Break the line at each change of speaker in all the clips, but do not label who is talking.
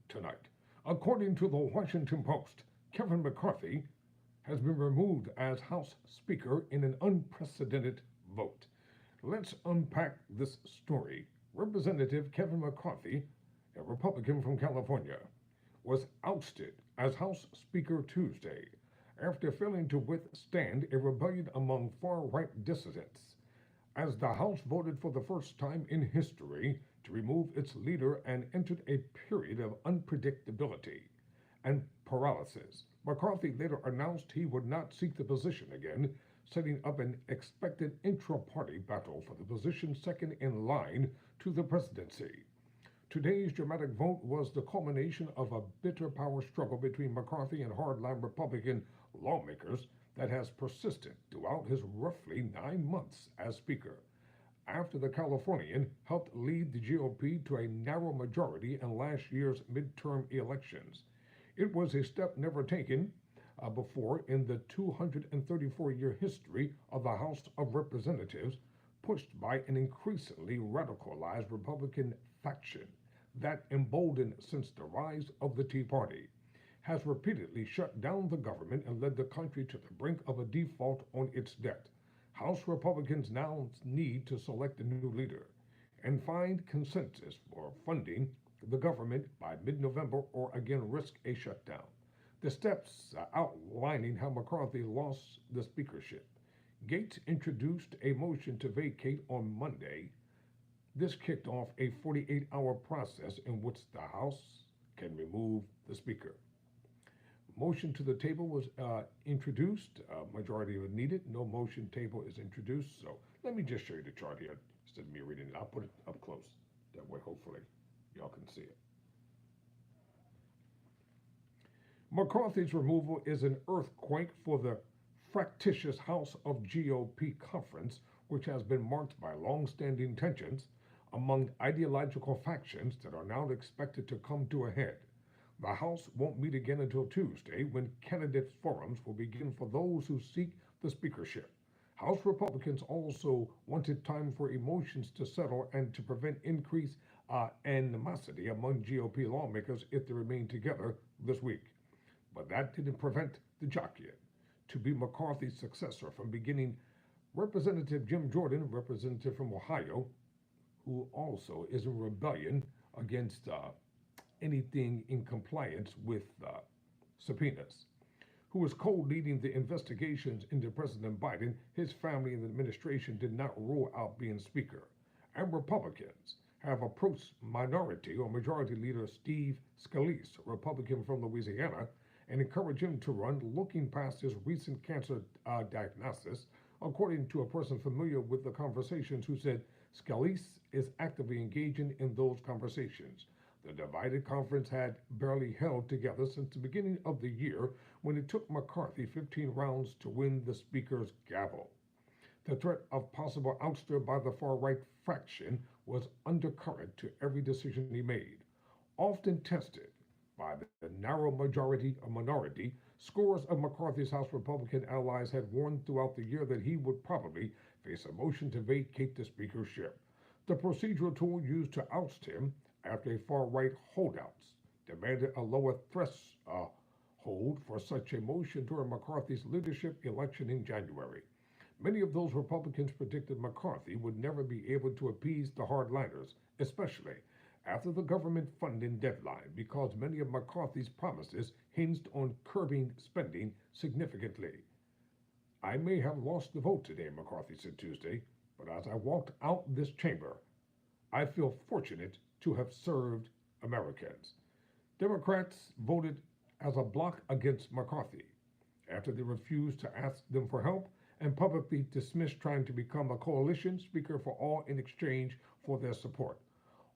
tonight. According to the Washington Post, Kevin McCarthy has been removed as House Speaker in an unprecedented vote. Let's unpack this story. Representative Kevin McCarthy, a Republican from California, was ousted as House Speaker Tuesday after failing to withstand a rebellion among far right dissidents, as the House voted for the first time in history to remove its leader and entered a period of unpredictability and paralysis. McCarthy later announced he would not seek the position again, setting up an expected intra party battle for the position second in line to the presidency. Today's dramatic vote was the culmination of a bitter power struggle between McCarthy and hardline Republican lawmakers that has persisted throughout his roughly 9 months as Speaker. After the Californian helped lead the GOP to a narrow majority in last year's midterm elections, it was a step never taken before in the 234-year history of the House of Representatives, pushed by an increasingly radicalized Republican faction that, emboldened since the rise of the Tea Party, has repeatedly shut down the government and led the country to the brink of a default on its debt. House Republicans now need to select a new leader and find consensus for funding the government by mid November or again risk a shutdown. The steps outlining how McCarthy lost the speakership. Gates introduced a motion to vacate on Monday. This kicked off a 48-hour process in which the House can remove the Speaker. Motion to the table was introduced. Majority was needed. No motion table is introduced. So let me just show you the chart here instead of me reading it. I'll put it up close. That way, hopefully, y'all can see it. McCarthy's removal is an earthquake for the fractious House of GOP conference, which has been marked by long-standing tensions among ideological factions that are now expected to come to a head. The House won't meet again until Tuesday, when candidate forums will begin for those who seek the speakership. House Republicans also wanted time for emotions to settle and to prevent increased animosity among GOP lawmakers if they remain together this week. But that didn't prevent the jockeying to be McCarthy's successor from beginning. Representative Jim Jordan, representative from Ohio, who also is in rebellion against anything in compliance with subpoenas, who was co-leading the investigations into President Biden. His family and the administration did not rule out being Speaker. And Republicans have approached Minority or Majority Leader Steve Scalise, a Republican from Louisiana, and encouraged him to run, looking past his recent cancer diagnosis, according to a person familiar with the conversations who said Scalise is actively engaging in those conversations. The divided conference had barely held together since the beginning of the year, when it took McCarthy 15 rounds to win the Speaker's gavel. The threat of possible ouster by the far-right faction was undercurrent to every decision he made. Often tested by the narrow majority or minority, scores of McCarthy's House Republican allies had warned throughout the year that he would probably face a motion to vacate the speakership. The procedural tool used to oust him after far-right holdouts demanded a lower threshold for such a motion during McCarthy's leadership election in January. Many of those Republicans predicted McCarthy would never be able to appease the hardliners, especially after the government funding deadline, because many of McCarthy's promises hinged on curbing spending significantly. I may have lost the vote today, McCarthy said Tuesday, but as I walked out this chamber, I feel fortunate to have served Americans. Democrats voted as a bloc against McCarthy after they refused to ask them for help and publicly dismissed trying to become a coalition speaker for all in exchange for their support.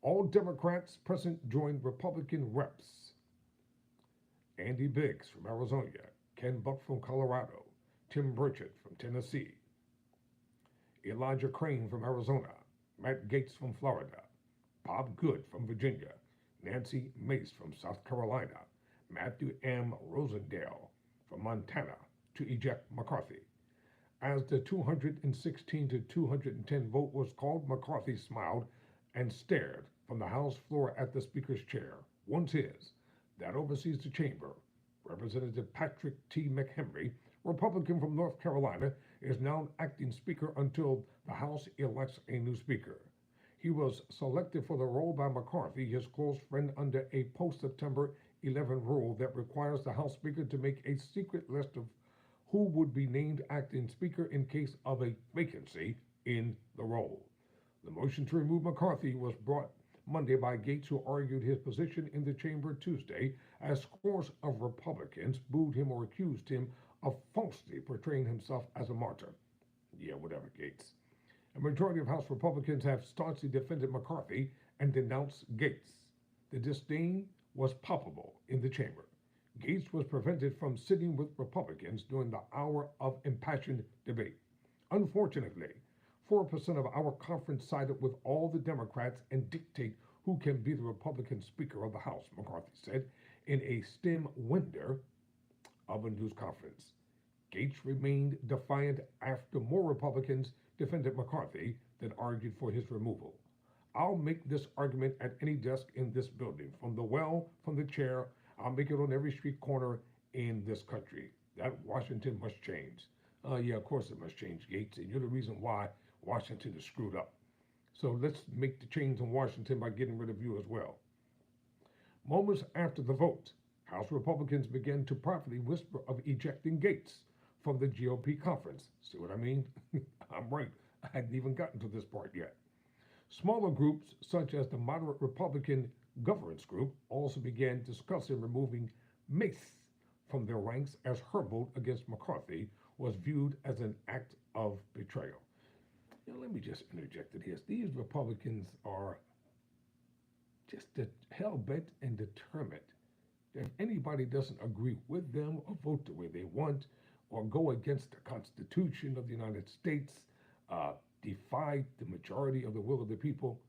All Democrats present joined Republican reps Andy Biggs from Arizona, Ken Buck from Colorado, Tim Burchett from Tennessee, Elijah Crane from Arizona, Matt Gaetz from Florida, Bob Good from Virginia, Nancy Mace from South Carolina, Matthew M. Rosendale from Montana to eject McCarthy. As the 216 to 210 vote was called, McCarthy smiled and stared from the House floor at the Speaker's chair. once his, that oversees the chamber. Representative Patrick T. McHenry, Republican from North Carolina, is now acting Speaker until the House elects a new Speaker. He was selected for the role by McCarthy, his close friend, under a post September 11 rule that requires the House Speaker to make a secret list of who would be named acting Speaker in case of a vacancy in the role. The motion to remove McCarthy was brought Monday by Gates, who argued his position in the chamber Tuesday, as scores of Republicans booed him or accused him of falsely portraying himself as a martyr. Yeah, whatever, Gates. A majority of House Republicans have staunchly defended McCarthy and denounced Gates. The disdain was palpable in the chamber. Gates was prevented from sitting with Republicans during the hour of impassioned debate. Unfortunately, 4% of our conference sided with all the Democrats and dictate who can be the Republican Speaker of the House, McCarthy said in a stem window of a news conference. Gates remained defiant after more Republicans defended McCarthy that argued for his removal. I'll make this argument at any desk in this building, from the well, from the chair. I'll make it on every street corner in this country. That Washington must change. Yeah, of course it must change, Gates, and you're the reason why Washington is screwed up. So let's make the change in Washington by getting rid of you as well. Moments after the vote, House Republicans began to privately whisper of ejecting Gates from the GOP conference. See what I mean? I'm right. I hadn't even gotten to this part yet. Smaller groups, such as the moderate Republican Governance Group, also began discussing removing Mace from their ranks, as her vote against McCarthy was viewed as an act of betrayal. Now, let me just interject here. These Republicans are just hell-bent and determined that if anybody doesn't agree with them or vote the way they want or go against the Constitution of the United States, defy the majority of the will of the people,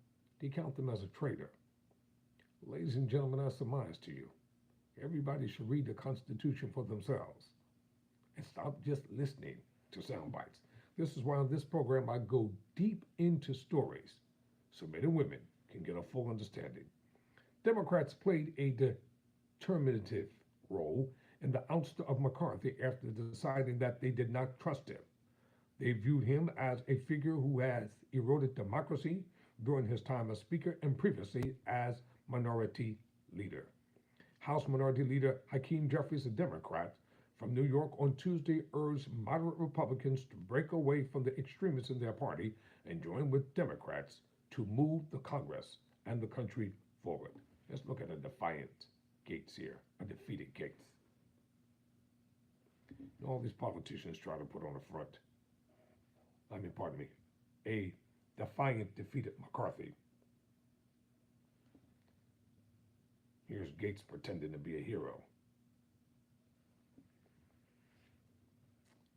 they count them as a traitor. Ladies and gentlemen, I surmise to you, everybody should read the Constitution for themselves and stop just listening to sound bites. This is why on this program I go deep into stories so men and women can get a full understanding. Democrats played a determinative role in the ouster of McCarthy after deciding that they did not trust him. They viewed him as a figure who has eroded democracy during his time as Speaker and previously as Minority Leader. House Minority Leader Hakeem Jeffries, a Democrat from New York, on Tuesday urged moderate Republicans to break away from the extremists in their party and join with Democrats to move the Congress and the country forward. Let's look at a defiant Gates here, a defeated Gates. All these politicians try to put on a front. A defiant, defeated McCarthy. Here's Gates pretending to be a hero.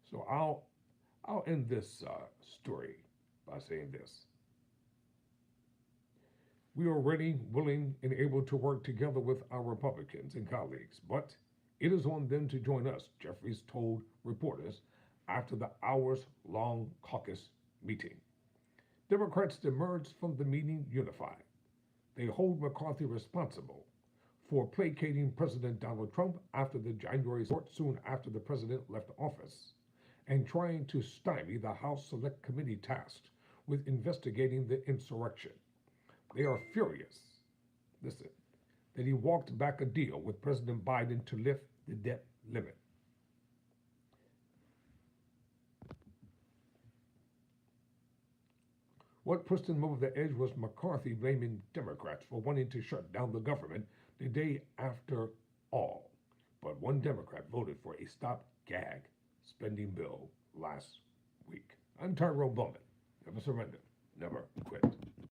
So I'll end this story by saying this. We are ready, willing, and able to work together with our Republicans and colleagues, but it is on them to join us, Jeffries told reporters after the hours-long caucus meeting. Democrats emerged from the meeting unified. They hold McCarthy responsible for placating President Donald Trump after the January report soon after the president left office, and trying to stymie the House Select Committee tasked with investigating the insurrection. They are furious, listen, that he walked back a deal with President Biden to lift the debt limit. What pushed him over the edge was McCarthy blaming Democrats for wanting to shut down the government the day after all. But one Democrat voted for a stopgap spending bill last week. I'm Tyrone Bowman. Never surrender, never quit.